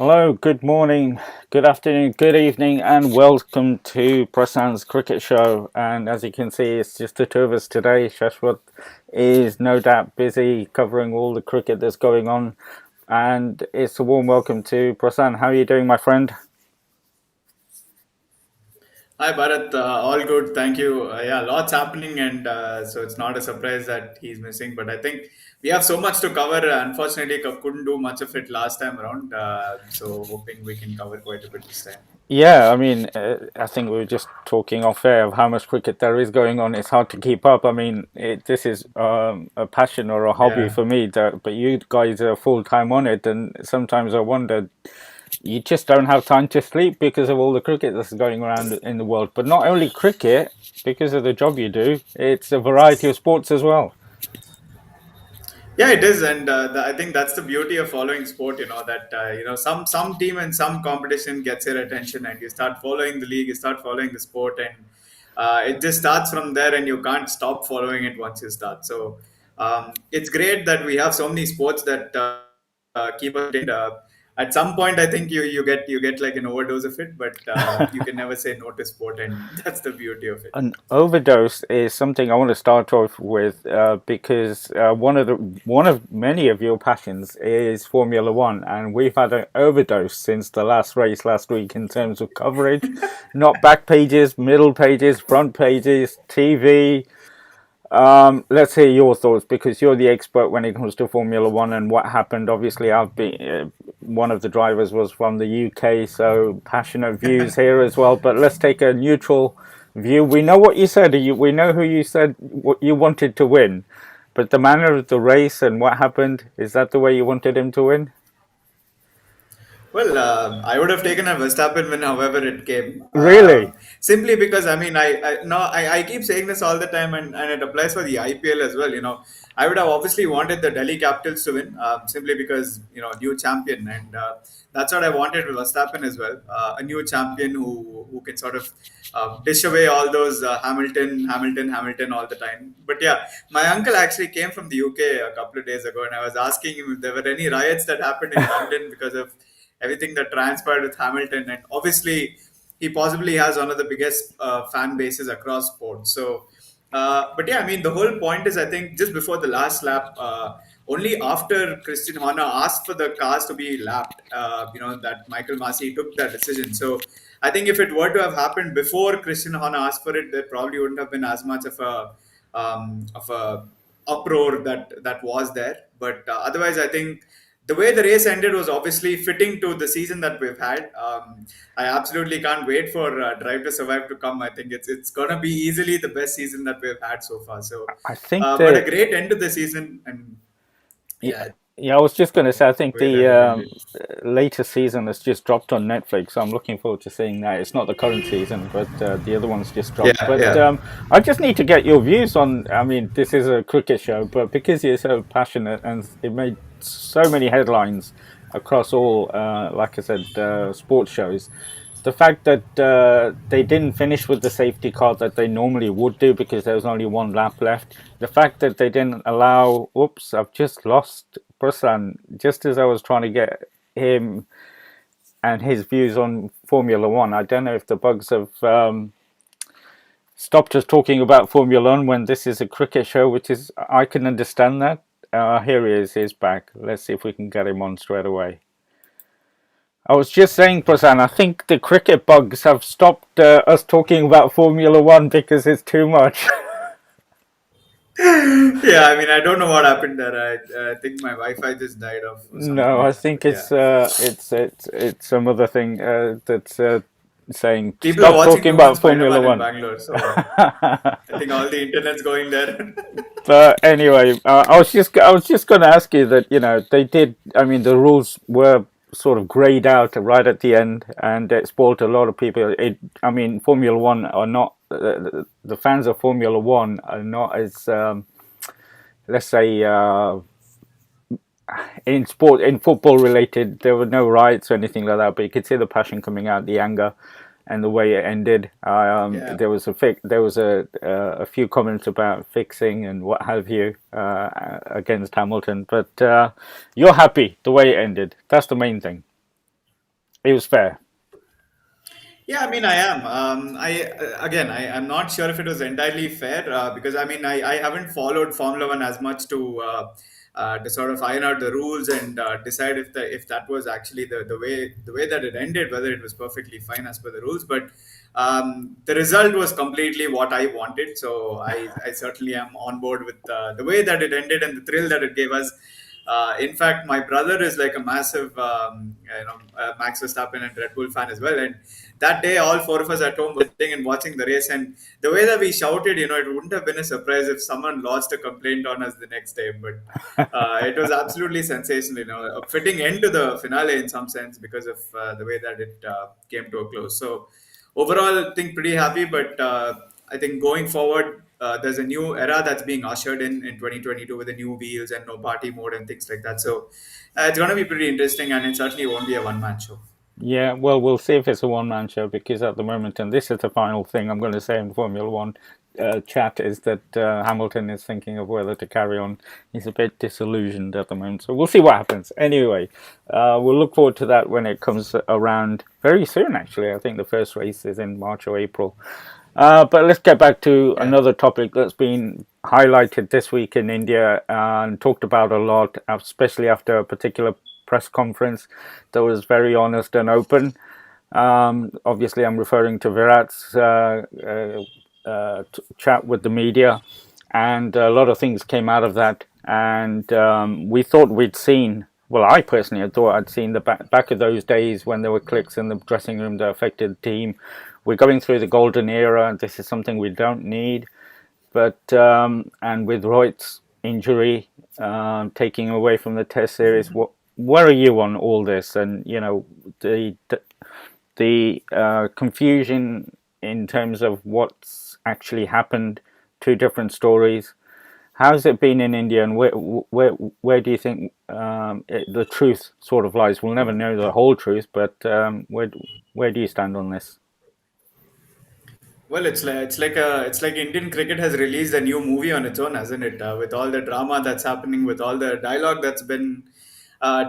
Hello, good morning, good afternoon, good evening, and welcome to Prasen's cricket show. And as you can see, it's just the two of us today. Shashwat is no doubt busy covering all the cricket that's going on. And it's a warm welcome to Prasen. How are you doing, my friend? Hi Bharat, all good, thank you. Yeah, lots happening, and so it's not a surprise that he's missing. But I think we have so much to cover. Unfortunately, couldn't do much of it last time around. So hoping we can cover quite a bit this time. Yeah, I think we were just talking off air of how much cricket there is going on. It's hard to keep up. This is a passion or a hobby Yeah. for me, but you guys are full time on it, and sometimes I wonder you just don't have time to sleep because of all the cricket that's going around in the world. But not only cricket, because of the job you do, it's a variety of sports as well. Yeah, it is, and I think that's the beauty of following sport. That some team and some competition gets your attention, and you start following the league, you start following the sport, and it just starts from there, and you can't stop following it once you start. So it's great that we have so many sports that keep us entertained. At some point, I think you get like an overdose of it, but you can never say no to sport, and that's the beauty of it. An overdose is something I want to start off with because one of many of your passions is Formula One, and we've had an overdose since the last race last week in terms of coverage, not back pages, middle pages, front pages, TV. Let's hear your thoughts because you're the expert when it comes to Formula One and what happened. Obviously, I've been one of the drivers was from the UK, so passionate views here as well. But let's take a neutral view. We know what you said. We know who you said what you wanted to win, but the manner of the race and what happened, is that the way you wanted him to win? Well, I would have taken a Verstappen win, however it came. Really? Simply because I keep saying this all the time, and it applies for the IPL as well. I would have obviously wanted the Delhi Capitals to win, simply because new champion, and that's what I wanted with Verstappen as well. A new champion who can sort of dish away all those Hamilton all the time. But yeah, my uncle actually came from the UK a couple of days ago, and I was asking him if there were any riots that happened in London because of everything that transpired with Hamilton, and obviously he possibly has one of the biggest fan bases across sports. So, but yeah, I mean, the whole point is, I think just before the last lap, only after Christian Horner asked for the cars to be lapped, that Michael Massey took that decision. So, I think if it were to have happened before Christian Horner asked for it, there probably wouldn't have been as much of a uproar that was there. But otherwise, I think the way the race ended was obviously fitting to the season that we've had. I absolutely can't wait for Drive to Survive to come. I think it's gonna be easily the best season that we've had so far. So, I think but a that great end to the season, and Yeah, yeah, yeah. I was just going to say, I think way the that it ended. later season has just dropped on Netflix. So I'm looking forward to seeing that. It's not the current season, but the other one's just dropped. Yeah, But yeah. I just need to get your views on. This is a cricket show, but because you're so passionate and it made so many headlines across all, like I said, sports shows. The fact that they didn't finish with the safety car that they normally would do because there was only one lap left. The fact that they didn't allow. Oops, I've just lost Prasan just as I was trying to get him and his views on Formula One. I don't know if the bugs have stopped us talking about Formula One when this is a cricket show, which is, I can understand that. Here he is, he's back. Let's see if we can get him on straight away. I was just saying, Prasan, I think the cricket bugs have stopped us talking about Formula One because it's too much. Yeah, I mean, I don't know what happened there. I think my Wi-Fi just died off or something No, I like that. think But yeah, it's some other thing that's saying people are stop watching talking too much about Formula Spider-Man in One. Bangalore, so I think all the internet's going there. But anyway, I was just going to ask you that they did. I mean, the rules were sort of greyed out right at the end, and it spoiled a lot of people. Formula One are not the fans of Formula One are not as let's say in football related. There were no riots or anything like that, but you could see the passion coming out, the anger, and the way it ended. Yeah. There was a few comments about fixing and what have you against Hamilton, but you're happy the way it ended. That's the main thing. it was fair. Yeah, I mean, I am. I'm not sure if it was entirely fair because I haven't followed Formula One as much to sort of iron out the rules and decide if that was actually the way that it ended, whether it was perfectly fine as per the rules. But the result was completely what I wanted, so I certainly am on board with the way that it ended and the thrill that it gave us. In fact, my brother is like a massive, Max Verstappen and Red Bull fan as well. And that day, all four of us at home were sitting and watching the race. And the way that we shouted, it wouldn't have been a surprise if someone lodged a complaint on us the next day. But it was absolutely sensational, a fitting end to the finale in some sense because of the way that it came to a close. So overall, I think pretty happy. But I think going forward, there's a new era that's being ushered in 2022 with the new wheels and no party mode and things like that. So it's going to be pretty interesting, and it certainly won't be a one-man show. Yeah, well, we'll see if it's a one-man show because at the moment, and this is the final thing I'm going to say in Formula One chat, is that Hamilton is thinking of whether to carry on. He's a bit disillusioned at the moment, so we'll see what happens. Anyway, we'll look forward to that when it comes around very soon, actually. I think the first race is in March or April. But let's get back to Yeah. another topic that's been highlighted this week in India and talked about a lot, especially after a particular press conference that was very honest and open. Obviously, I'm referring to Virat's chat with the media, and a lot of things came out of that. And we thought we'd seen. Well, I personally had thought I'd seen the back of those days when there were cliques in the dressing room that affected the team. We're going through the golden era, and this is something we don't need. But and with Rohit's injury taking away from the Test series, where are you on all this? And the confusion in terms of what's actually happened, two different stories. How's it been in India, and where do you think the truth sort of lies? We'll never know the whole truth, but where do you stand on this? Well, it's like Indian cricket has released a new movie on its own, hasn't it? With all the drama that's happening, with all the dialogue that's been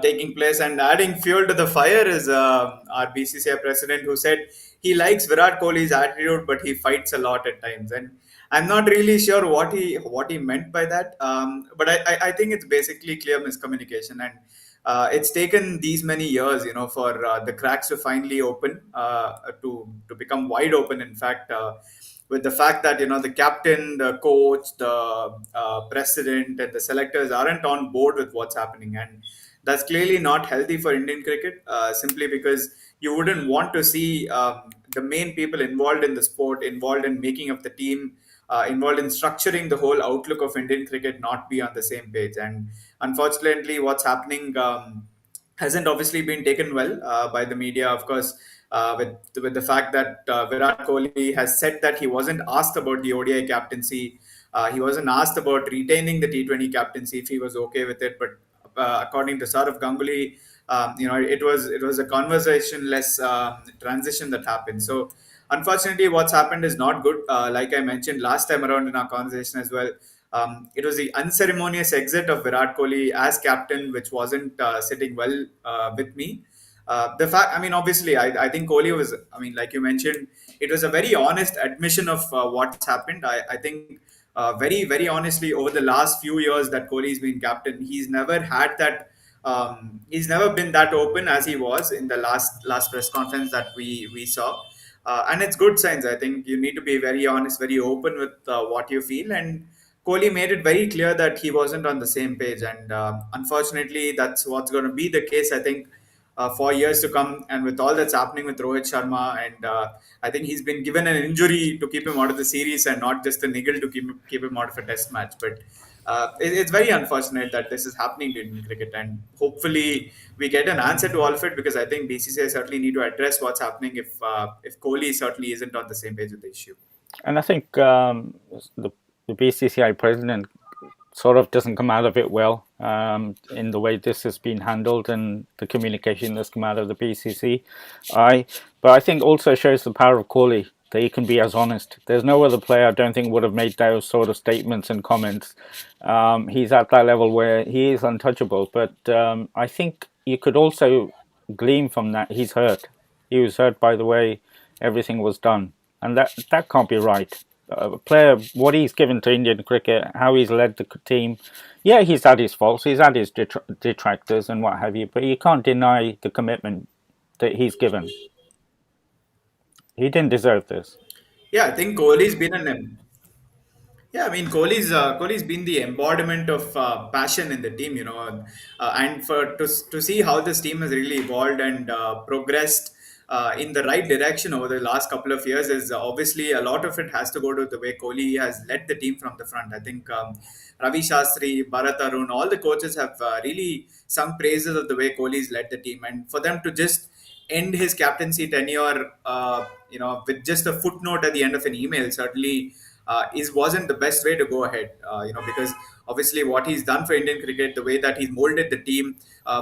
taking place, and adding fuel to the fire is our BCCI president who said he likes Virat Kohli's attitude, but he fights a lot at times. And I'm not really sure what he meant by that. But I think it's basically clear miscommunication, and it's taken these many years, for the cracks to finally open, to become wide open. In fact, with the fact that the captain, the coach, the president, and the selectors aren't on board with what's happening, and that's clearly not healthy for Indian cricket. Simply because you wouldn't want to see the main people involved in the sport, involved in making of the team, involved in structuring the whole outlook of Indian cricket, not be on the same page. And unfortunately, what's happening hasn't obviously been taken well by the media, of course. With the fact that Virat Kohli has said that he wasn't asked about the ODI captaincy, he wasn't asked about retaining the T20 captaincy if he was okay with it. But according to Saurav Ganguly, it was a conversation-less transition that happened. So unfortunately, what's happened is not good. Like I mentioned last time around in our conversation as well, it was the unceremonious exit of Virat Kohli as captain, which wasn't sitting well with me. The fact, obviously, I think Kohli was, like you mentioned, it was a very honest admission of what's happened. I think very, very honestly, over the last few years that Kohli's been captain, he's never had that. He's never been that open as he was in the last press conference that we saw, and it's good signs. I think you need to be very honest, very open with what you feel, and Kohli made it very clear that he wasn't on the same page, and unfortunately, that's what's going to be the case. I think for years to come, and with all that's happening with Rohit Sharma, and I think he's been given an injury to keep him out of the series, and not just a niggle to keep him out of a Test match. But it's very unfortunate that this is happening in cricket, and hopefully we get an answer to all of it, because I think BCCI certainly need to address what's happening if Kohli certainly isn't on the same page with the issue. And I think the BCCI president sort of doesn't come out of it well in the way this has been handled and the communication that's come out of the BCCI. But I think also shows the power of Kohli, that he can be as honest. There's no other player I don't think would have made those sort of statements and comments. He's at that level where he is untouchable. But I think you could also glean from that he's hurt. He was hurt by the way everything was done, and that can't be right. A player, what he's given to Indian cricket, how he's led the team. Yeah, he's had his faults, he's had his detractors and what have you, but you can't deny the commitment that he's given. He didn't deserve this. Yeah, I think Kohli's been an Yeah, I mean, Kohli's been the embodiment of passion in the team, and to see how this team has really evolved and progressed in the right direction over the last couple of years is obviously a lot of it has to go to the way Kohli has led the team from the front. I think Ravi Shastri, Bharat Arun, all the coaches have really sung praises of the way Kohli's led the team, and for them to just end his captaincy tenure, with just a footnote at the end of an email, certainly is wasn't the best way to go ahead. Because obviously what he's done for Indian cricket, the way that he's molded the team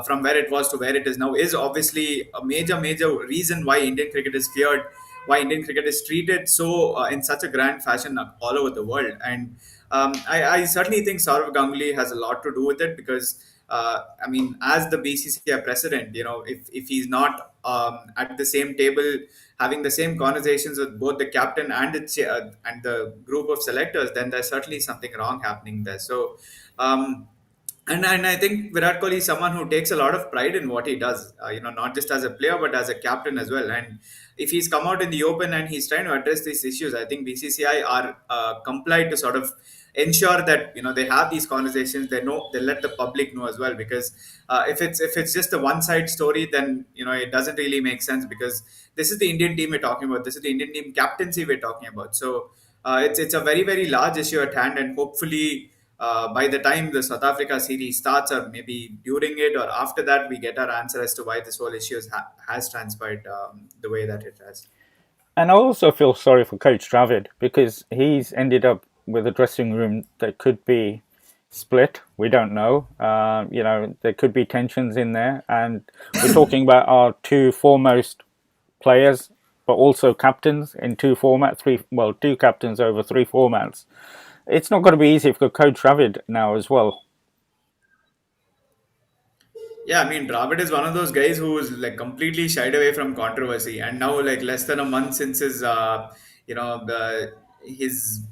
from where it was to where it is now, is obviously a major reason why Indian cricket is feared, why Indian cricket is treated so in such a grand fashion all over the world. And I certainly think Saurav Ganguly has a lot to do with it because. I mean, as the BCCI president, if he's not at the same table having the same conversations with both the captain and and the group of selectors, then there's certainly something wrong happening there. So, and I think Virat Kohli is someone who takes a lot of pride in what he does. Not just as a player but as a captain as well. And if he's come out in the open and he's trying to address these issues, I think BCCI are complied to sort of ensure that they have these conversations. They let the public know as well, because if it's just a one side story, then it doesn't really make sense, because this is the Indian team we're talking about. This is the Indian team captaincy we're talking about. So it's a very large issue at hand, and hopefully by the time the South Africa series starts, or maybe during it or after that, we get our answer as to why this whole issue has transpired the way that it has. And I also feel sorry for Coach Dravid because he's ended up with a dressing room that could be split. We don't know. There could be tensions in there, and we're talking about our two foremost players, but also captains in two formats. Two captains over three formats. It's not going to be easy for Coach Dravid now as well. Yeah, I mean, Dravid is one of those guys who's like completely shied away from controversy, and now, like less than a month since his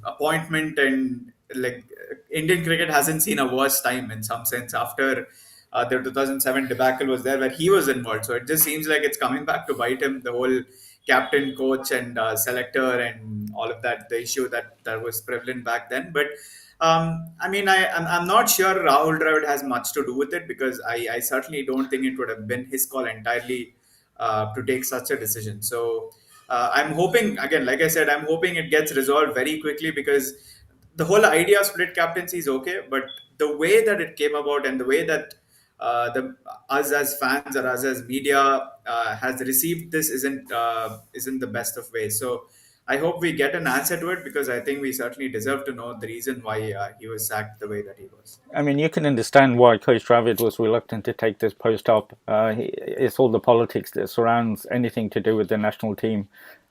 appointment, and like Indian cricket hasn't seen a worse time in some sense after the 2007 debacle was there where he was involved. So it just seems like it's coming back to bite him. The whole captain, coach, and selector, and all of that, the issue that was prevalent back then, but. I mean, I'm not sure Rahul Dravid has much to do with it, because I certainly don't think it would have been his call entirely to take such a decision. So I'm hoping, again, like I said, I'm hoping it gets resolved very quickly, because the whole idea of split captaincy is okay, but the way that it came about and the way that the us as fans or us as media has received this isn't the best of ways. So I hope we get an answer to it, because I think we certainly deserve to know the reason why he was sacked the way that he was. I mean, you can understand why Coach Dravid was reluctant to take this post up. It's all the politics that surrounds anything to do with the national team,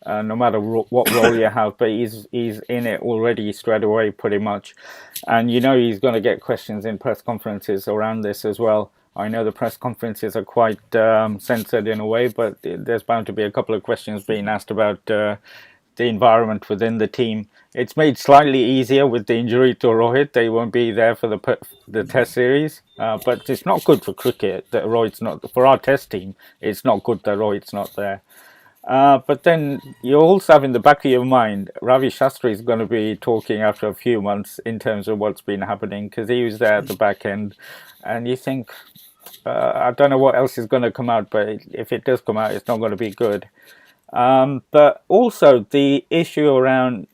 no matter what role you have. But he's in it already straight away, pretty much, and he's going to get questions in press conferences around this as well. I know the press conferences are quite censored in a way, but there's bound to be a couple of questions being asked about the environment within the team. It's made slightly easier with the injury to Rohit. They won't be there for the Test series, but it's not good for cricket that Rohit's not for our Test team. It's not good that Rohit's not there. But then you also have in the back of your mind, Ravi Shastri is going to be talking after a few months in terms of what's been happening, because he was there at the back end, and you think, I don't know what else is going to come out, but if it does come out, it's not going to be good. But also the issue around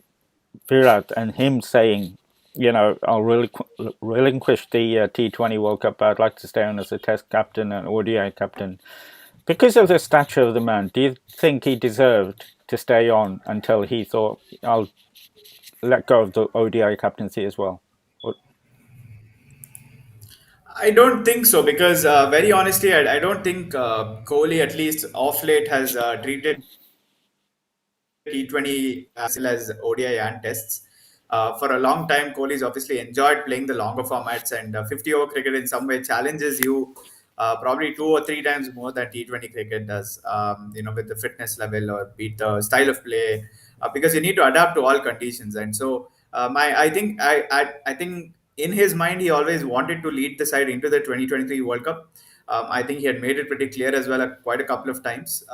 Virat and him saying, I'll relinquish the T20 World Cup, but I'd like to stay on as a Test captain and ODI captain. Because of the stature of the man, do you think he deserved to stay on until he thought, I'll let go of the ODI captaincy as well? I don't think so, because very honestly, I don't think Kohli, at least off late, has treated T20 as well as ODI and tests. For a long time, Kohli's obviously enjoyed playing the longer formats, and 50 over cricket in some way challenges you probably 2 or 3 times more than T20 cricket does. With the fitness level or beat the style of play, because you need to adapt to all conditions. And so, I think in his mind he always wanted to lead the side into the 2023 World Cup. I think he had made it pretty clear as well, quite a couple of times.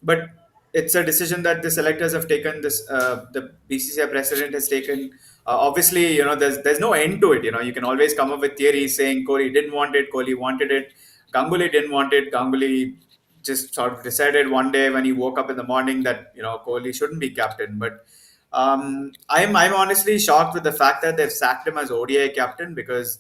But it's a decision that the selectors have taken. The BCCI president has taken. Obviously, there's no end to it. You can always come up with theories saying Kohli didn't want it, Kohli wanted it, Ganguly didn't want it, Ganguly just sort of decided one day when he woke up in the morning that Kohli shouldn't be captain. But I'm honestly shocked with the fact that they've sacked him as ODI captain, because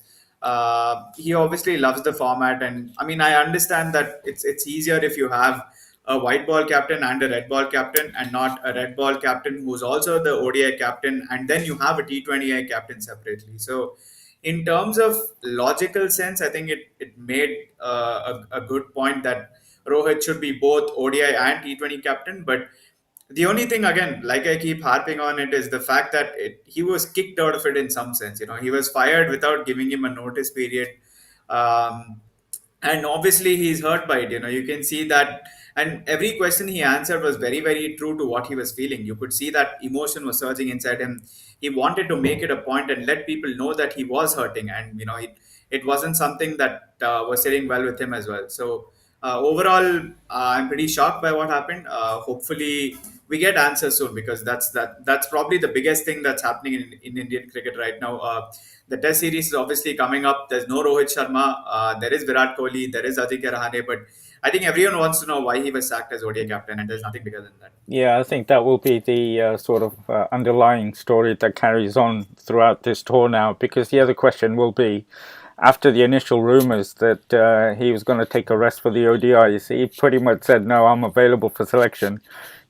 he obviously loves the format. And I mean, I understand that it's easier if you have a white ball captain and a red ball captain, and not a red ball captain who's also the ODI captain, and then you have a T20I captain separately. So, in terms of logical sense, I think it made a good point that Rohit should be both ODI and T20 captain. But the only thing, again, like I keep harping on it, is the fact that he was kicked out of it in some sense. He was fired without giving him a notice period. Um, and obviously he's hurt by it. You can see that. And every question he answered was very, very true to what he was feeling. You could see that emotion was surging inside him. He wanted to make it a point and let people know that he was hurting, and it wasn't something that was sitting well with him as well. So overall, I'm pretty shocked by what happened. Hopefully we get answers soon, because that's probably the biggest thing that's happening in Indian cricket right now. The Test series is obviously coming up. There's no Rohit Sharma. There is Virat Kohli. There is Ajinkya Rahane. But I think everyone wants to know why he was sacked as ODI captain, and there's nothing bigger than that. Yeah, I think that will be the sort of underlying story that carries on throughout this tour now, because the other question will be, after the initial rumours that he was going to take a rest for the ODIs, he pretty much said, no, I'm available for selection.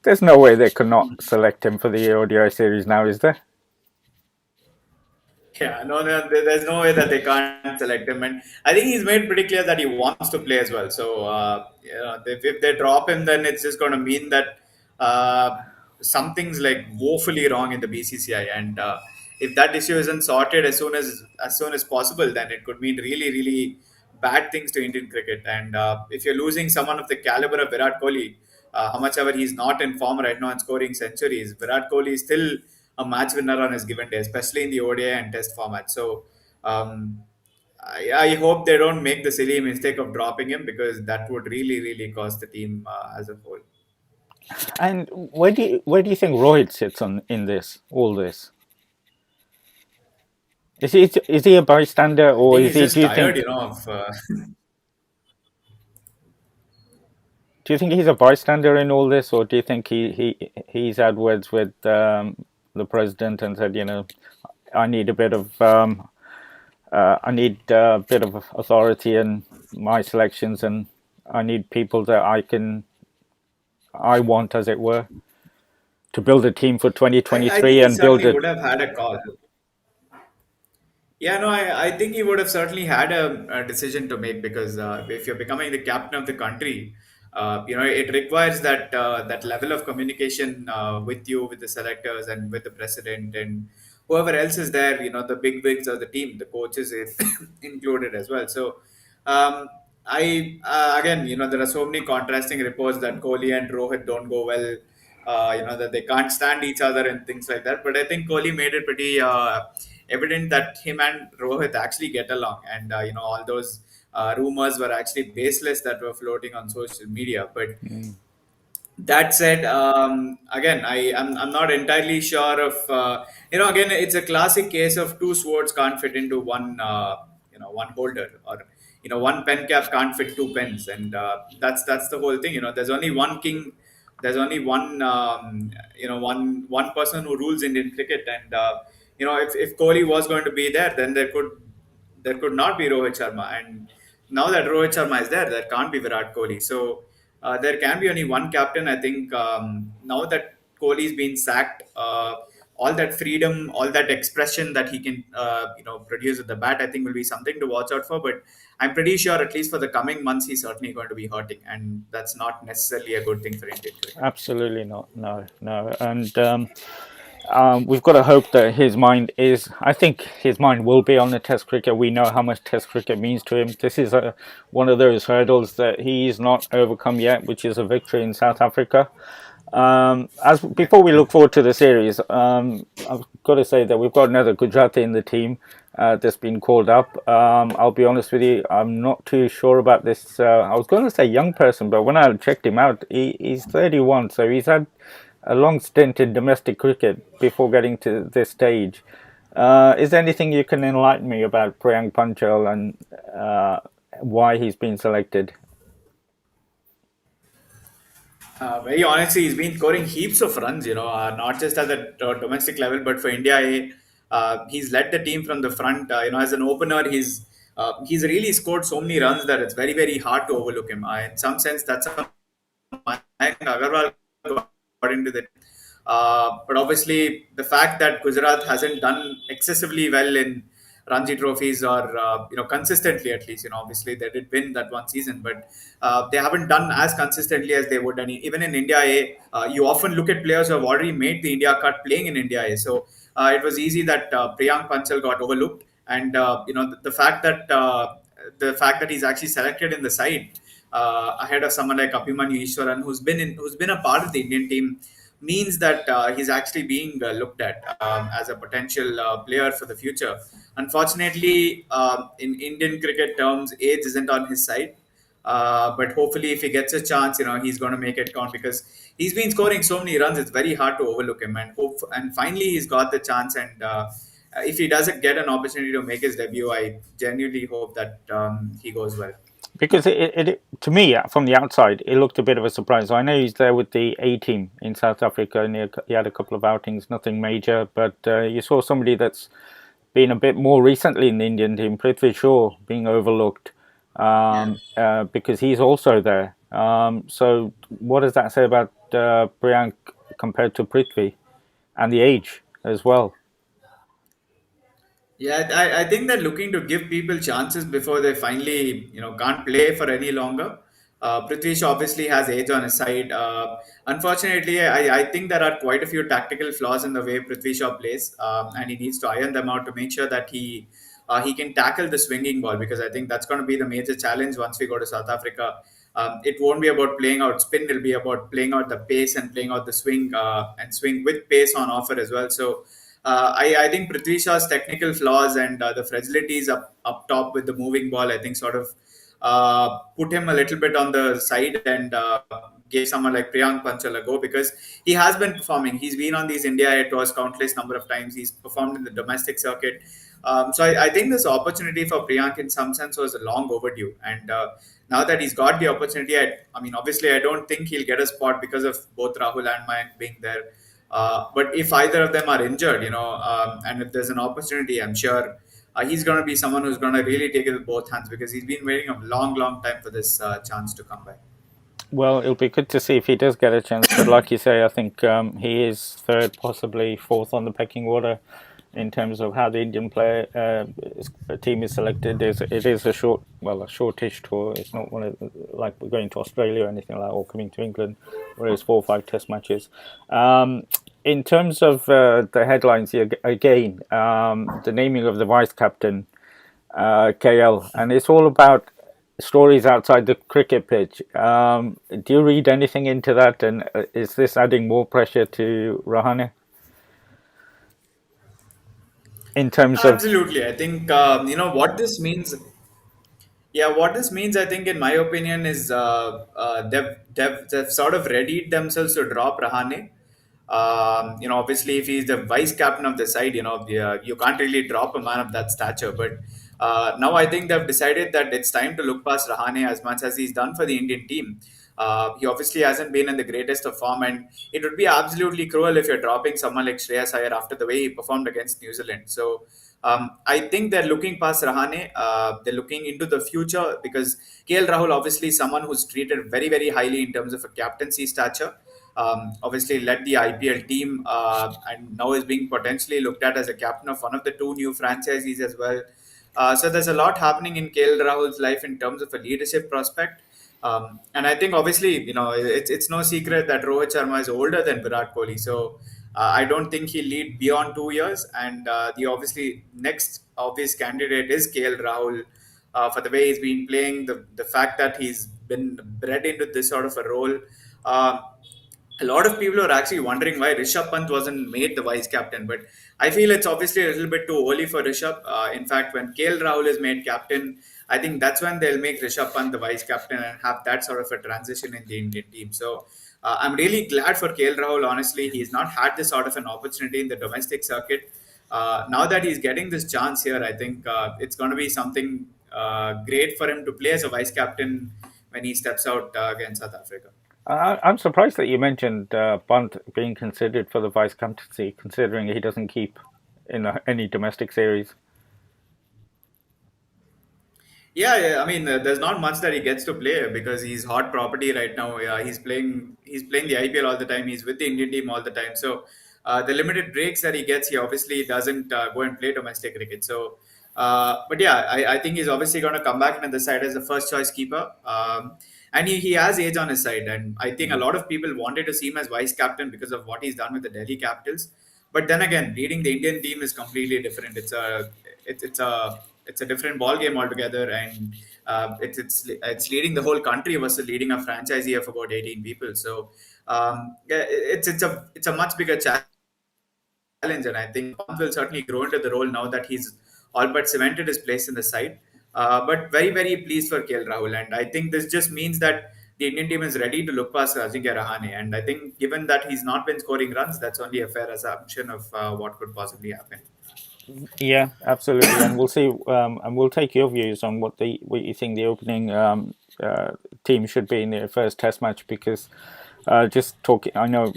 There's no way they could not select him for the ODI series now, is there? Yeah, no, there's no way that they can't select him, and I think he's made pretty clear that he wants to play as well. So, if they drop him, then it's just going to mean that something's like woefully wrong in the BCCI, and if that issue isn't sorted as soon as possible, then it could mean really, really bad things to Indian cricket. And if you're losing someone of the caliber of Virat Kohli, how much ever he's not in form right now and scoring centuries, Virat Kohli is still a match winner on his given day, especially in the ODI and Test format. So um, I hope they don't make the silly mistake of dropping him, because that would really, really cost the team as a whole. And where do you think Rohit sits on in this all this? Is he a bystander, I or think is he's he? just tired, of. Do you think he's a bystander in all this, or do you think he's had words with the president and said, I need a bit of I need a bit of authority in my selections, and I need people that I want, as it were, to build a team for I 2023 think he and build certainly it. would have had a call. Yeah, no, I think he would have certainly had a decision to make, because if you're becoming the captain of the country, it requires that level of communication with you, with the selectors, and with the president, and whoever else is there. The big wigs of the team, the coaches is included as well. So, um, I again, there are so many contrasting reports that Kohli and Rohit don't go well. That they can't stand each other and things like that. But I think Kohli made it pretty evident that him and Rohit actually get along, and all those rumors were actually baseless that were floating on social media. But Mm, that said, again, I'm not entirely sure of again, it's a classic case of two swords can't fit into one holder, or one pen cap can't fit two pens. And that's the whole thing. There's only one king, there's only one person who rules Indian cricket. And if Kohli was going to be there, then there could not be Rohit Sharma. And now that Rohit Sharma is there can't be Virat Kohli. So there can be only one captain. I think now that Kohli's been sacked, all that freedom, all that expression that he can, produce at the bat, I think will be something to watch out for. But I'm pretty sure, at least for the coming months, he's certainly going to be hurting, and that's not necessarily a good thing for Indian cricket. absolutely not. No, no. And we've got to hope that his mind is. I think his mind will be on the Test cricket. We know how much Test cricket means to him. This is one of those hurdles that he's not overcome yet, which is a victory in South Africa. As before we look forward to the series, I've got to say that we've got another Gujarati in the team that's been called up. I'll be honest with you, I'm not too sure about this. I was going to say young person, but when I checked him out, he's 31, so he's had a long stint in domestic cricket before getting to this stage. Is there anything you can enlighten me about Priyank Panchal and why he's been selected? Very honestly, he's been scoring heaps of runs, not just at the domestic level, but for India A. He's led the team from the front. As an opener, he's really scored so many runs that it's very, very hard to overlook him. In some sense, that's how Mayank Agarwal got into the. But obviously, the fact that Gujarat hasn't done excessively well in Ranji trophies or consistently at least, obviously they did win that one season, but they haven't done as consistently as they would. And even in India A, you often look at players who have already made the India cut playing in India A. So it was easy that Priyank Panchal got overlooked, and the fact that he's actually selected in the side ahead of someone like Abhimanyu Ishwaran, who's been a part of the Indian team, means that he's actually being looked at as a potential player for the future. Unfortunately, in Indian cricket terms, age isn't on his side. But hopefully, if he gets a chance, he's going to make it count because he's been scoring so many runs. It's very hard to overlook him. And finally, he's got the chance. And if he doesn't get an opportunity to make his debut, I genuinely hope that he goes well. Because to me, from the outside, it looked a bit of a surprise. I know he's there with the A team in South Africa, and he had a couple of outings, nothing major. But you saw somebody that's been a bit more recently in the Indian team, Prithvi Shaw, being overlooked Yeah. because he's also there. So, what does that say about Priyank compared to Prithvi and the age as well? Yeah, I think they're looking to give people chances before they finally, can't play for any longer. Prithvish obviously has age on his side. Unfortunately, I think there are quite a few tactical flaws in the way Prithvi Shaw plays, and he needs to iron them out to make sure that he can tackle the swinging ball, because I think that's going to be the major challenge once we go to South Africa. It won't be about playing out spin; it'll be about playing out the pace and playing out the swing and swing with pace on offer as well. So I think Prithvi Shaw's technical flaws and the fragilities up top with the moving ball, I think, sort of put him a little bit on the side and gave someone like Priyank Panchal a go, because he has been performing. He's been on these India A tours countless number of times. He's performed in the domestic circuit. So I think this opportunity for Priyank in some sense was long overdue. And now that he's got the opportunity, I mean, obviously, I don't think he'll get a spot because of both Rahul and Mayank being there. But if either of them are injured, and if there's an opportunity, I'm sure he's going to be someone who's going to really take it with both hands, because he's been waiting a long, long time for this chance to come by. Well, it'll be good to see if he does get a chance. But like you say, I think he is third, possibly fourth on the pecking order in terms of how the Indian player team is selected. It is a shortish tour. It's not one of like we're going to Australia or anything like that, or coming to England, where it's 4 or 5 Test matches. In terms of the headlines here, again, the naming of the vice captain, KL, and it's all about stories outside the cricket pitch. Do you read anything into that? And is this adding more pressure to Rahane in terms of? Absolutely. I think, what this means. Yeah, what this means, I think, in my opinion, is they've sort of readied themselves to drop Rahane. Obviously, if he's the vice captain of the side, you can't really drop a man of that stature. But now I think they've decided that it's time to look past Rahane as much as he's done for the Indian team. He obviously hasn't been in the greatest of form, and it would be absolutely cruel if you're dropping someone like Shreyas Iyer after the way he performed against New Zealand. So I think they're looking past Rahane. They're looking into the future, because KL Rahul, obviously, someone who's treated very, very highly in terms of a captaincy stature. Obviously, led the IPL team and now is being potentially looked at as a captain of one of the two new franchises as well. So there's a lot happening in KL Rahul's life in terms of a leadership prospect. And I think, obviously, it's no secret that Rohit Sharma is older than Virat Kohli. So I don't think he'll lead beyond 2 years. And the obviously next obvious candidate is KL Rahul, for the way he's been playing, the fact that he's been bred into this sort of a role. Uh, a lot of people are actually wondering why Rishabh Pant wasn't made the vice captain, but I feel it's obviously a little bit too early for Rishabh. In fact, when KL Rahul is made captain, I think that's when they'll make Rishabh Pant the vice captain and have that sort of a transition in the Indian team. So I'm really glad for KL Rahul. Honestly, he's not had this sort of an opportunity in the domestic circuit. Now that he's getting this chance here, I think it's going to be something great for him to play as a vice captain when he steps out against South Africa. I'm surprised that you mentioned Bunt being considered for the vice captaincy, considering he doesn't keep in any domestic series. Yeah, yeah. I mean, there's not much that he gets to play because he's hot property right now. Yeah, he's playing the IPL all the time. He's with the Indian team all the time. So the limited breaks that he gets, he obviously doesn't go and play domestic cricket. So, but yeah, I think he's obviously going to come back into the side as the first choice keeper. And he has age on his side, and I think a Mm. lot of people wanted to see him as vice captain because of what he's done with the Delhi Capitals. But then again, leading the Indian team is completely different. It's a different ball game altogether, and it's leading the whole country versus leading a franchisee of about 18 people. So yeah, it's a much bigger challenge, and I think Pant will certainly grow into the role now that he's all but cemented his place in the side. But very very pleased for KL Rahul, and I think this just means that the Indian team is ready to look past Ajinkya Rahane, and I think given that he's not been scoring runs, that's only a fair assumption of what could possibly happen. Yeah, absolutely, and we'll see, and we'll take your views on what you think the opening team should be in their first Test match. Because just talking, I know,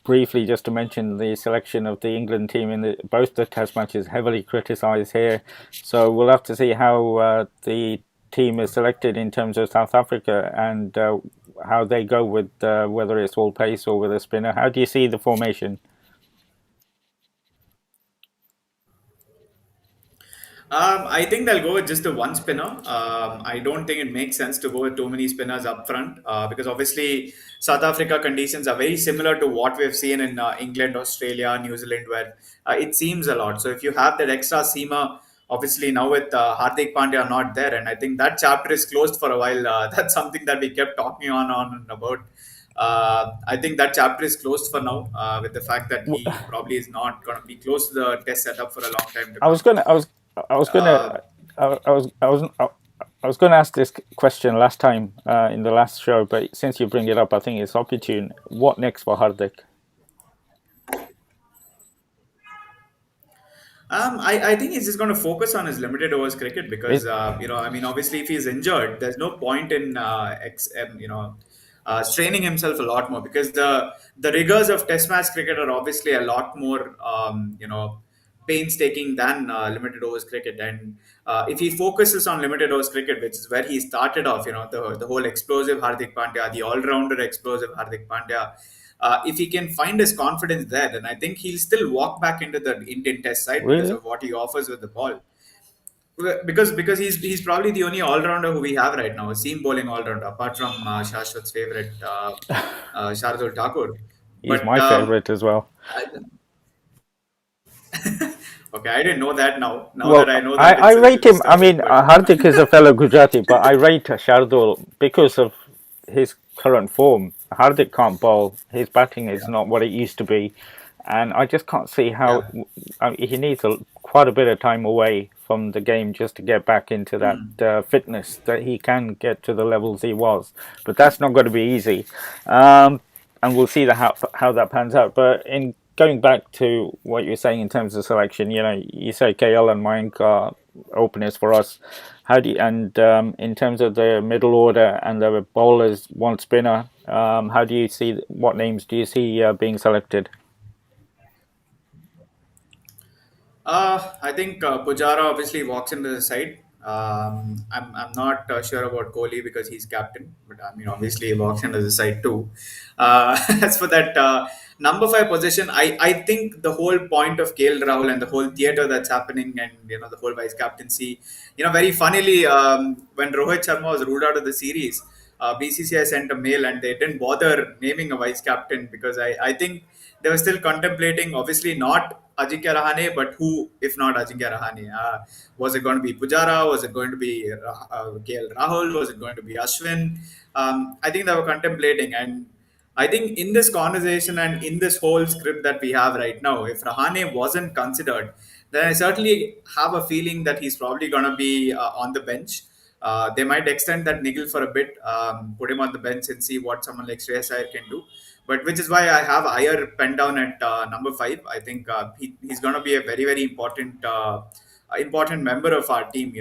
briefly just to mention the selection of the England team in both the Test matches heavily criticised here, so we'll have to see how the team is selected in terms of South Africa and how they go with whether it's all pace or with a spinner. How do you see the formation? I think they'll go with just the one spinner. I don't think it makes sense to go with too many spinners up front because obviously South Africa conditions are very similar to what we've seen in England, Australia, New Zealand, where it seems a lot. So if you have that extra seamer, obviously now with Hardik Pandya not there, and I think that chapter is closed for a while. That's something that we kept talking on and about. I think that chapter is closed for now, with the fact that he probably is not going to be close to the test setup for a long time to I was come. gonna, I was, I was Uh, gonna, I was gonna ask this question last time in the last show, but since you bring it up, I think it's opportune. What next for Hardik? I think he's just going to focus on his limited overs cricket because, It, I mean, obviously, if he's injured, there's no point in, straining himself a lot more because the rigors of Test match cricket are obviously a lot more, painstaking than limited overs cricket. And if he focuses on limited overs cricket, which is where he started off, the whole explosive Hardik Pandya, the all rounder explosive Hardik Pandya. If he can find his confidence there, then I think he'll still walk back into the Indian Test side because really? of what he offers with the ball. Because he's probably the only all rounder who we have right now, a seam bowling all rounder, apart from Shashwat's favorite Shardul Thakur. He's But my favorite as well. okay, I didn't know that. Now that I Well, know I, that, I it's rate him. I disgusting. mean, But Hardik is a fellow Gujarati, but I rate Shardul because of his current form. Hardik can't bowl. His batting is yeah, not what it used to be, and I just can't see how. yeah. I mean, he needs quite a bit of time away from the game just to get back into that Hmm. fitness that he can get to the levels he was. But that's not going to be easy. Um, and we'll see how that pans out. But in going back to what you're saying in terms of selection, you say KL and Mayank are openers for us. How do you, and in terms of the middle order and the bowlers, one spinner, how do you see what names do you see being selected? I think Pujara obviously walks into the side. I'm not sure about Kohli because he's captain, but I mean, obviously, he walks into the side too. As for that number five position, I think the whole point of KL Rahul and the whole theatre that's happening, and the whole vice captaincy, very funnily, when Rohit Sharma was ruled out of the series, BCCI sent a mail and they didn't bother naming a vice captain because I think they were still contemplating, obviously not Ajinkya Rahane, but who, if not Ajinkya Rahane? Was it going to be Pujara? Was it going to be KL Rahul? Was it going to be Ashwin? I think they were contemplating. And I think in this conversation and in this whole script that we have right now, if Rahane wasn't considered, then I certainly have a feeling that he's probably going to be on the bench. They might extend that niggle for a bit, put him on the bench and see what someone like Shreyas Iyer can do. But which is why I have Iyer pen down at number 5. I think he's going to be a very, very important member of our team.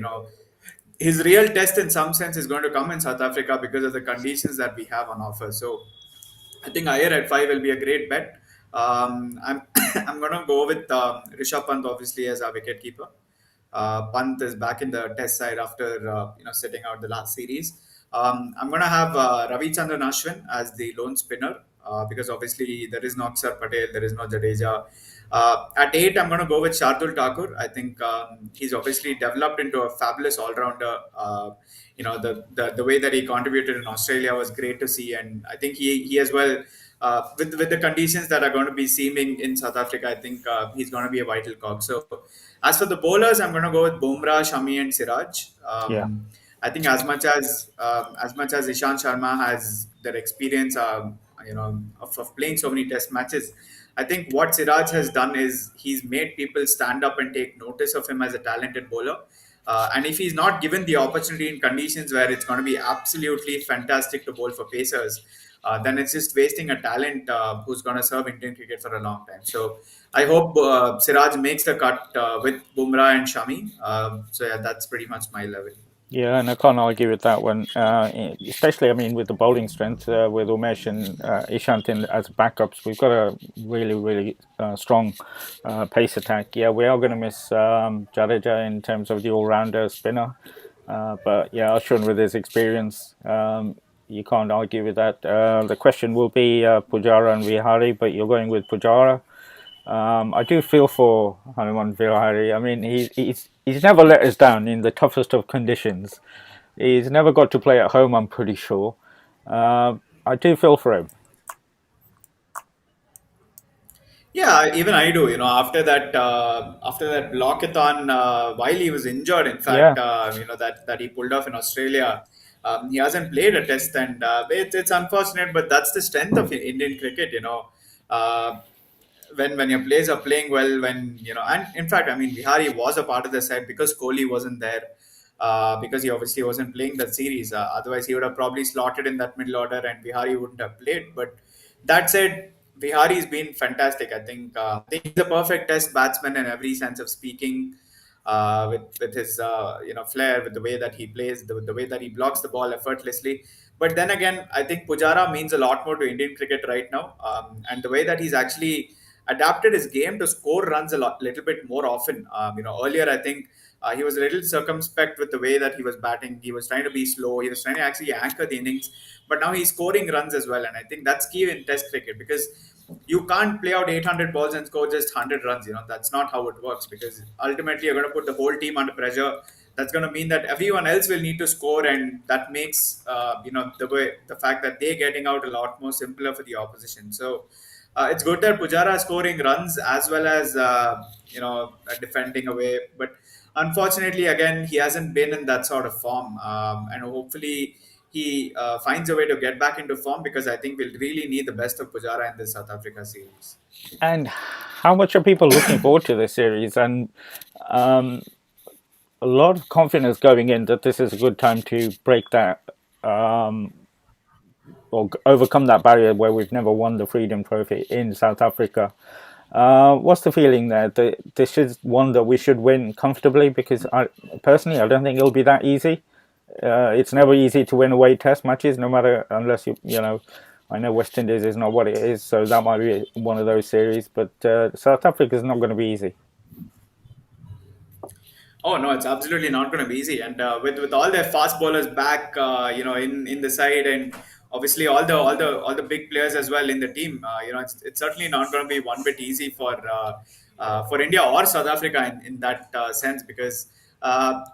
His real test in some sense is going to come in South Africa because of the conditions that we have on offer. So I think Iyer at 5 will be a great bet. I'm I'm going to go with Rishabh Pant obviously as our wicket keeper. Pant is back in the test side after sitting out the last series. I'm going to have Ravi Chandran Ashwin as the lone spinner because obviously there is no Akshar Patel, there is no Jadeja. At 8, I'm going to go with Shardul Thakur. I think he's obviously developed into a fabulous all-rounder. The way that he contributed in Australia was great to see, and I think he as well. With the conditions that are going to be seeming in South Africa, I think he's going to be a vital cog. So, as for the bowlers, I'm going to go with Bumrah, Shami, and Siraj. Yeah. I think as much as Ishan Sharma has that experience, of playing so many Test matches, I think what Siraj has done is he's made people stand up and take notice of him as a talented bowler. And if he's not given the opportunity in conditions where it's going to be absolutely fantastic to bowl for pacers, then it's just wasting a talent who's going to serve Indian cricket for a long time. So I hope Siraj makes the cut with Bumrah and Shami. So yeah, that's pretty much my level. Yeah, and I can't argue with that one. Especially, I mean, with the bowling strength, with Umesh and Ishant as backups, we've got a really, really strong pace attack. Yeah, we are going to miss Jadeja in terms of the all-rounder spinner. But yeah, Ashwin with his experience, you can't argue with that. The question will be Pujara and Vihari, but you're going with Pujara. I do feel for Hanuman Vihari. I mean, he's never let us down in the toughest of conditions. He's never got to play at home, I'm pretty sure. I do feel for him. Yeah, even I do. After that blockathon, while he was injured, in Yeah, fact, that he pulled off in Australia, he hasn't played a test, and it's unfortunate, but that's the strength of Indian cricket. Uh, when your players are playing well, and in fact, I mean, Bihari was a part of the side because Kohli wasn't there, because he obviously wasn't playing that series. Otherwise, he would have probably slotted in that middle order, and Bihari wouldn't have played. But that said, Vihari's been fantastic. I think he's a perfect test batsman in every sense of speaking. With his flair, with the way that he plays, the way that he blocks the ball effortlessly. But then again, I think Pujara means a lot more to Indian cricket right now, and the way that he's actually adapted his game to score runs little bit more often. Earlier I think he was a little circumspect with the way that he was batting. He was trying to be slow. He was trying to actually anchor the innings, but now he's scoring runs as well, and I think that's key in Test cricket because you can't play out 800 balls and score just 100 runs. That's not how it works because ultimately you're going to put the whole team under pressure. That's going to mean that everyone else will need to score, and that makes the fact that they're getting out a lot more simpler for the opposition. So it's good that Pujara is scoring runs as well as defending away, but unfortunately, again, he hasn't been in that sort of form, and hopefully he finds a way to get back into form because I think we'll really need the best of Pujara in the South Africa series. and how much are people looking forward to this series? And um, a lot of confidence going in that this is a good time to break that or overcome that barrier where we've never won the Freedom Trophy in South Africa. What's the feeling there? This is one that we should win comfortably because personally, I don't think it'll be that easy. It's never easy to win away Test matches, no matter unless you. I know West Indies is not what it is, so that might be one of those series. But South Africa is not going to be easy. Oh no, it's absolutely not going to be easy. And with all their fast bowlers back, in the side, and obviously all the big players as well in the team, it's certainly not going to be one bit easy for India or South Africa in that sense because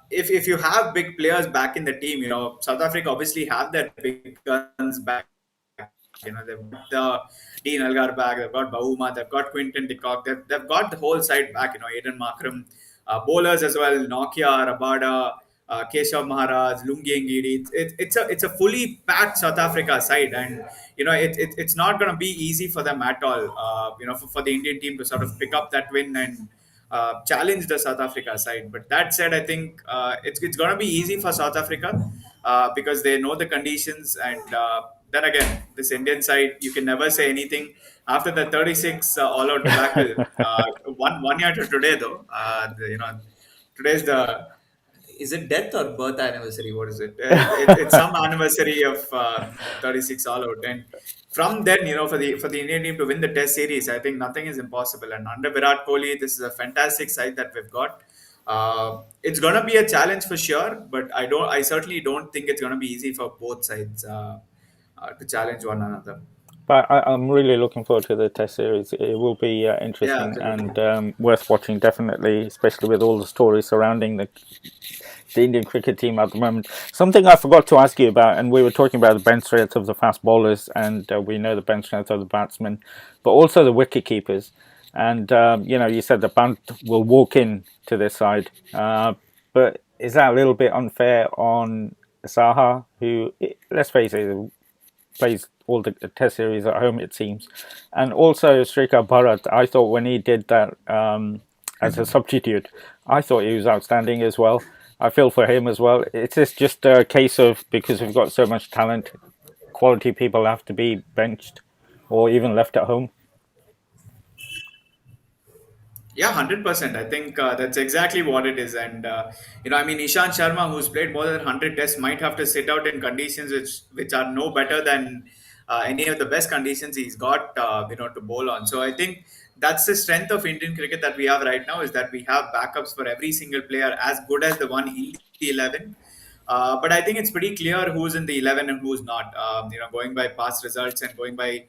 if you have big players back in the team, South Africa obviously have their big guns back. They've got Dean Elgar back, they've got Bauma, they've got Quinton de Kock, they've got the whole side back. Aiden Markram, bowlers as well, Nokia, Rabada, Keshav Maharaj, Lungi Ngidi. It's a fully packed South Africa side, and it's not going to be easy for them at all. For the Indian team to sort of pick up that win and challenge the South Africa side. But that said, I think it's going to be easy for South Africa because they know the conditions. And then again, this Indian side, you can never say anything after the 36 all-out debacle. One year to today, though, today's the is it death or birth anniversary? What is it? It's some anniversary of 36 all out. And from then, for the Indian team to win the Test series, I think nothing is impossible. And under Virat Kohli, this is a fantastic side that we've got. It's gonna be a challenge for sure, but I certainly don't think it's gonna be easy for both sides to challenge one another. But I'm really looking forward to the Test series. It will be Yeah, interesting absolutely. and worth watching, definitely, especially with all the stories surrounding the Indian cricket team at the moment. Something I forgot to ask you about, and we were talking about the bench strength of the fast bowlers, and we know the bench strength of the batsmen, but also the wicket keepers. And you said the Bant will walk in to this side, but is that a little bit unfair on Saha, who, let's face it, plays all the Test series at home, it seems, and also Srikar Bharat. I thought when he did that as a substitute, I thought he was outstanding as well. I feel for him as well. It's just a case of because we've got so much talent, quality people have to be benched or even left at home. Yeah, 100%. I think that's exactly what it is. And, I mean, Ishant Sharma, who's played more than 100 tests, might have to sit out in conditions which are no better than any of the best conditions he's got, to bowl on. So I think that's the strength of Indian cricket that we have right now is that we have backups for every single player as good as the one in the 11. But I think it's pretty clear who's in the 11 and who's not, going by past results and going by